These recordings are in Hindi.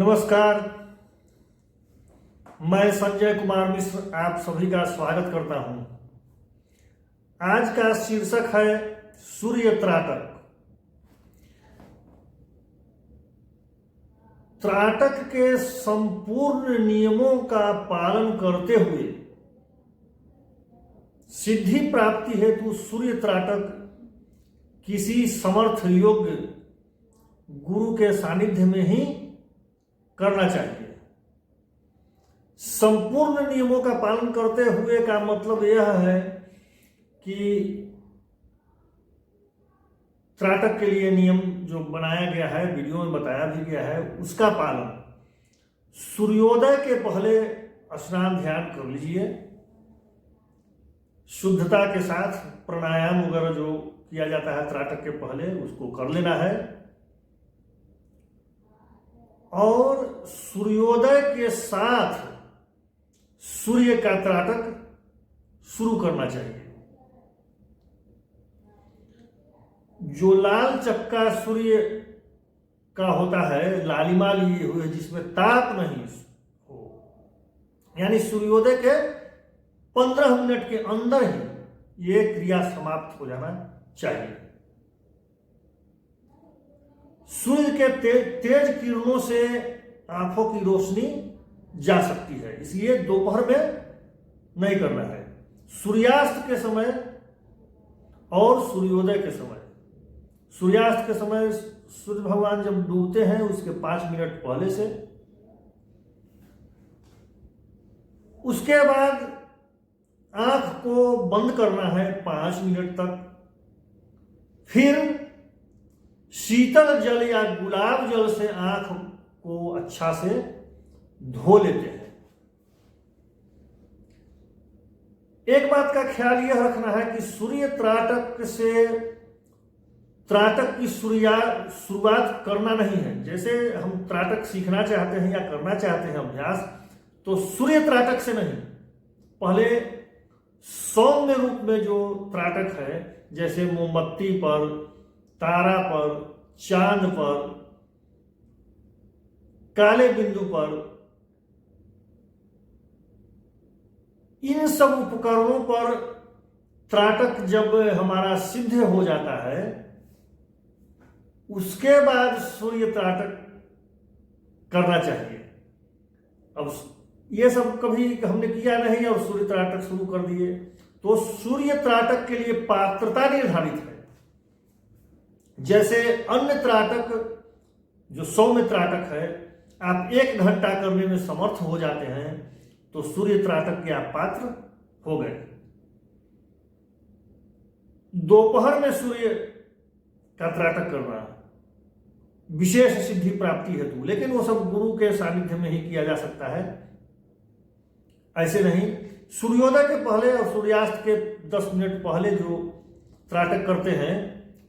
नमस्कार, मैं संजय कुमार मिश्र आप सभी का स्वागत करता हूं। आज का शीर्षक है सूर्य त्राटक। त्राटक के संपूर्ण नियमों का पालन करते हुए सिद्धि प्राप्ति हेतु सूर्य त्राटक किसी समर्थ योग्य गुरु के सानिध्य में ही करना चाहिए। संपूर्ण नियमों का पालन करते हुए का मतलब यह है कि त्राटक के लिए नियम जो बनाया गया है, वीडियो में बताया भी गया है, उसका पालन। सूर्योदय के पहले स्नान ध्यान कर लीजिए, शुद्धता के साथ प्राणायाम वगैरह जो किया जाता है त्राटक के पहले उसको कर लेना है, और सूर्योदय के साथ सूर्य का त्राटक शुरू करना चाहिए। जो लाल चक्का सूर्य का होता है, लालिमा लिए हुए जिसमें ताप नहीं हो, यानी सूर्योदय के 15 मिनट के अंदर ही ये क्रिया समाप्त हो जाना चाहिए। सूर्य के तेज किरणों से आंखों की रोशनी जा सकती है, इसलिए दोपहर में नहीं करना है। सूर्यास्त के समय और सूर्योदय के समय। सूर्यास्त के समय सूर्य भगवान जब डूबते हैं उसके 5 मिनट पहले से, उसके बाद आंख को बंद करना है 5 मिनट तक, फिर शीतल जल या गुलाब जल से आंख को अच्छा से धो लेते हैं। एक बात का ख्याल यह रखना है कि सूर्य त्राटक से त्राटक की शुरुआत करना नहीं है। जैसे हम त्राटक सीखना चाहते हैं या करना चाहते हैं अभ्यास, तो सूर्य त्राटक से नहीं, पहले सौम्य रूप में जो त्राटक है, जैसे मोमबत्ती पर, तारा पर, चांद पर, काले बिंदु पर, इन सब उपकरणों पर त्राटक जब हमारा सिद्ध हो जाता है, उसके बाद सूर्य त्राटक करना चाहिए। अब ये सब कभी हमने किया नहीं और सूर्य त्राटक शुरू कर दिए, तो सूर्य त्राटक के लिए पात्रता निर्धारित है। जैसे अन्य त्राटक जो सौम्य त्राटक है, आप 1 घंटा करने में समर्थ हो जाते हैं तो सूर्य त्राटक के आप पात्र हो गए। दोपहर में सूर्य का त्राटक करना विशेष सिद्धि प्राप्ति हेतु, लेकिन वो सब गुरु के सानिध्य में ही किया जा सकता है, ऐसे नहीं। सूर्योदय के पहले और सूर्यास्त के 10 मिनट पहले जो त्राटक करते हैं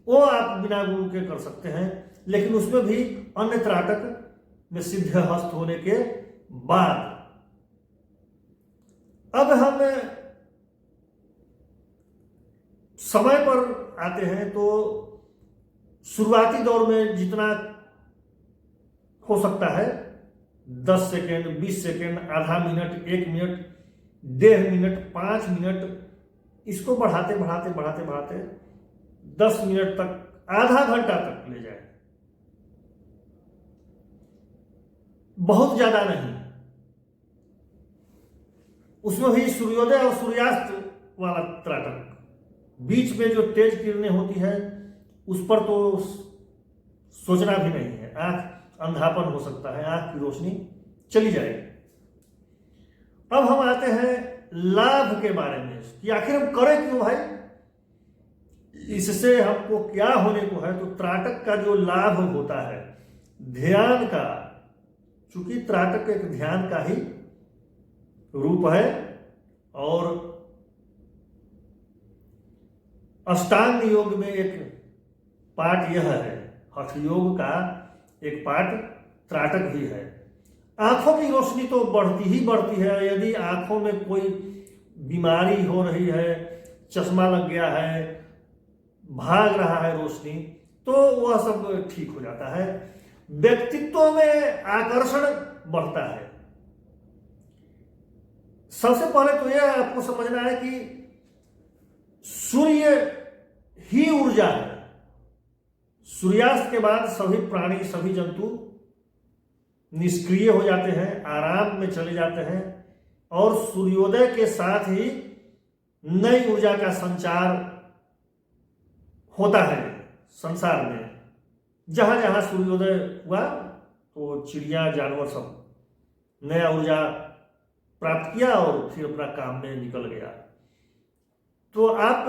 वो आप बिना गुरु के कर सकते हैं, लेकिन उसमें भी अन्य त्राटक में सिद्ध हस्त होने के बाद। अब हम समय पर आते हैं, तो शुरुआती दौर में जितना हो सकता है 10 सेकेंड, 20 सेकेंड, आधा मिनट, 1 मिनट, 1.5 मिनट, 5 मिनट, इसको बढ़ाते बढ़ाते बढ़ाते बढ़ाते 10 मिनट तक, आधा घंटा तक ले जाए, बहुत ज्यादा नहीं। उसमें भी सूर्योदय और सूर्यास्त वाला त्राटक, बीच में जो तेज किरणें होती है उस पर तो सोचना भी नहीं है, आंख अंधापन हो सकता है, आंख की रोशनी चली जाएगी। अब हम आते हैं लाभ के बारे में कि आखिर हम करें क्यों भाई, इससे हमको क्या होने को है। तो त्राटक का जो लाभ होता है ध्यान का, चूंकि त्राटक एक ध्यान का ही रूप है, और अष्टांग योग में एक पार्ट यह है, हठ योग का एक पार्ट त्राटक भी है। आंखों की रोशनी तो बढ़ती ही बढ़ती है। यदि आंखों में कोई बीमारी हो रही है, चश्मा लग गया है, भाग रहा है रोशनी, तो वह सब ठीक हो जाता है। व्यक्तित्व में आकर्षण बढ़ता है। सबसे पहले तो यह आपको समझना है कि सूर्य ही ऊर्जा है। सूर्यास्त के बाद सभी प्राणी, सभी जंतु निष्क्रिय हो जाते हैं, आराम में चले जाते हैं और सूर्योदय के साथ ही नई ऊर्जा का संचार होता है संसार में। जहां जहां सूर्योदय हुआ तो चिड़िया, जानवर सब नया ऊर्जा प्राप्त किया और फिर अपना काम में निकल गया। तो आप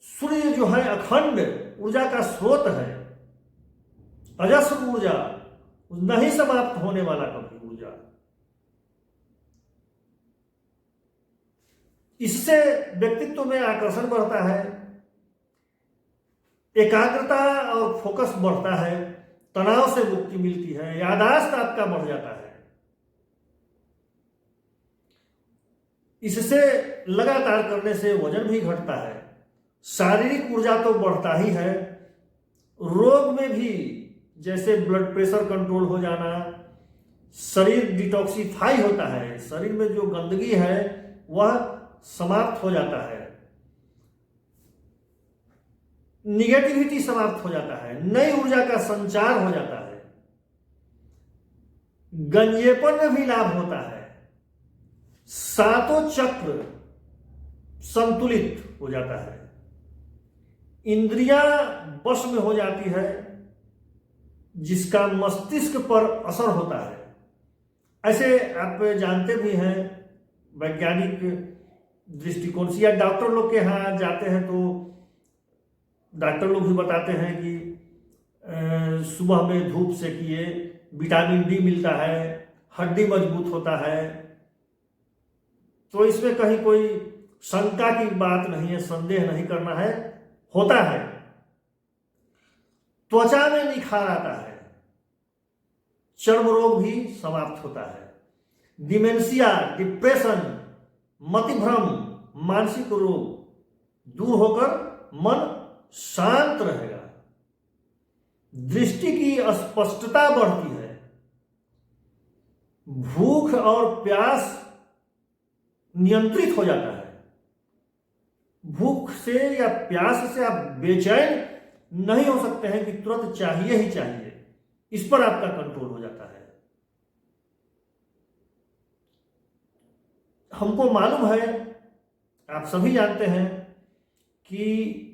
सूर्य जो है अखंड ऊर्जा का स्रोत है, अजस्र ऊर्जा, नहीं समाप्त होने वाला कभी ऊर्जा। इससे व्यक्तित्व में आकर्षण बढ़ता है, एकाग्रता और फोकस बढ़ता है, तनाव से मुक्ति मिलती है, याददाश्त आपका बढ़ जाता है। इससे लगातार करने से वजन भी घटता है, शारीरिक ऊर्जा तो बढ़ता ही है, रोग में भी जैसे ब्लड प्रेशर कंट्रोल हो जाना, शरीर डिटॉक्सिफाई होता है, शरीर में जो गंदगी है वह समाप्त हो जाता है, निगेटिविटी समाप्त हो जाता है, नई ऊर्जा का संचार हो जाता है, गंजेपन में भी लाभ होता है, सातों चक्र संतुलित हो जाता है, इंद्रियां वश में हो जाती है, जिसका मस्तिष्क पर असर होता है। ऐसे आप जानते भी हैं वैज्ञानिक दृष्टिकोण से, या डॉक्टर लोग के यहाँ जाते हैं तो डॉक्टर लोग भी बताते हैं कि सुबह में धूप सेकिए, विटामिन डी मिलता है, हड्डी मजबूत होता है। तो इसमें कहीं कोई शंका की बात नहीं है, संदेह नहीं करना है, होता है। त्वचा में निखार आता है, चर्म रोग भी समाप्त होता है, डिमेंशिया, डिप्रेशन, मतिभ्रम, मानसिक रोग दूर होकर मन शांत रहेगा, दृष्टि की स्पष्टता बढ़ती है, भूख और प्यास नियंत्रित हो जाता है। भूख से या प्यास से आप बेचैन नहीं हो सकते हैं कि तुरंत चाहिए ही चाहिए, इस पर आपका कंट्रोल हो जाता है। हमको मालूम है, आप सभी जानते हैं कि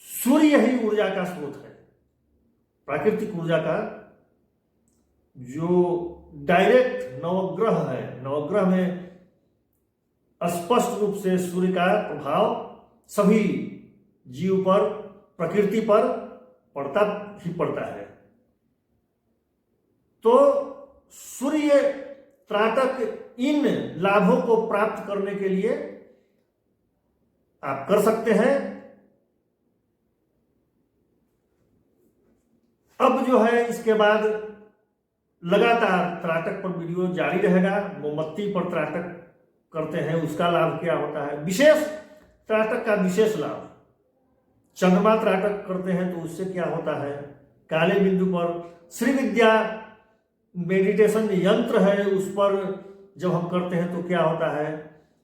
सूर्य ही ऊर्जा का स्रोत है, प्राकृतिक ऊर्जा का। जो डायरेक्ट नवग्रह है, नवग्रह में स्पष्ट रूप से सूर्य का प्रभाव सभी जीव पर, प्रकृति पर पड़ता ही पड़ता है। तो सूर्य त्राटक इन लाभों को प्राप्त करने के लिए आप कर सकते हैं। अब जो है इसके बाद लगातार त्राटक पर वीडियो जारी रहेगा। मोमबत्ती पर त्राटक करते हैं, उसका लाभ क्या होता है, विशेष त्राटक का विशेष लाभ। चंद्रमा त्राटक करते हैं तो उससे क्या होता है, काले बिंदु पर श्री विद्या मेडिटेशन यंत्र है, उस पर जब हम करते हैं तो क्या होता है,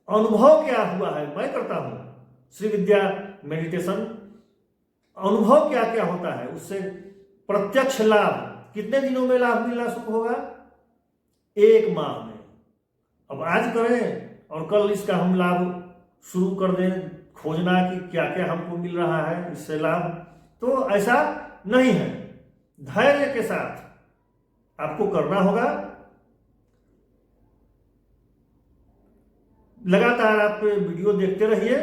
अनुभव क्या हुआ है, मैं करता हूं श्री विद्या मेडिटेशन, अनुभव क्या क्या होता है, उससे प्रत्यक्ष लाभ कितने दिनों में लाभ मिलना शुरू होगा, 1 माह में। अब आज करें और कल इसका हम लाभ शुरू कर दें, खोजना कि क्या क्या हमको मिल रहा है इससे लाभ, तो ऐसा नहीं है। धैर्य के साथ आपको करना होगा। लगातार आप वीडियो देखते रहिए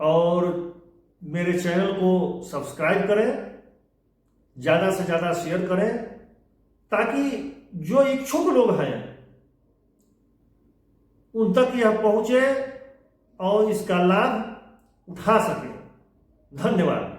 और मेरे चैनल को सब्सक्राइब करें, ज़्यादा से ज़्यादा शेयर करें, ताकि जो इच्छुक लोग हैं उन तक यह पहुंचे और इसका लाभ उठा सके। धन्यवाद।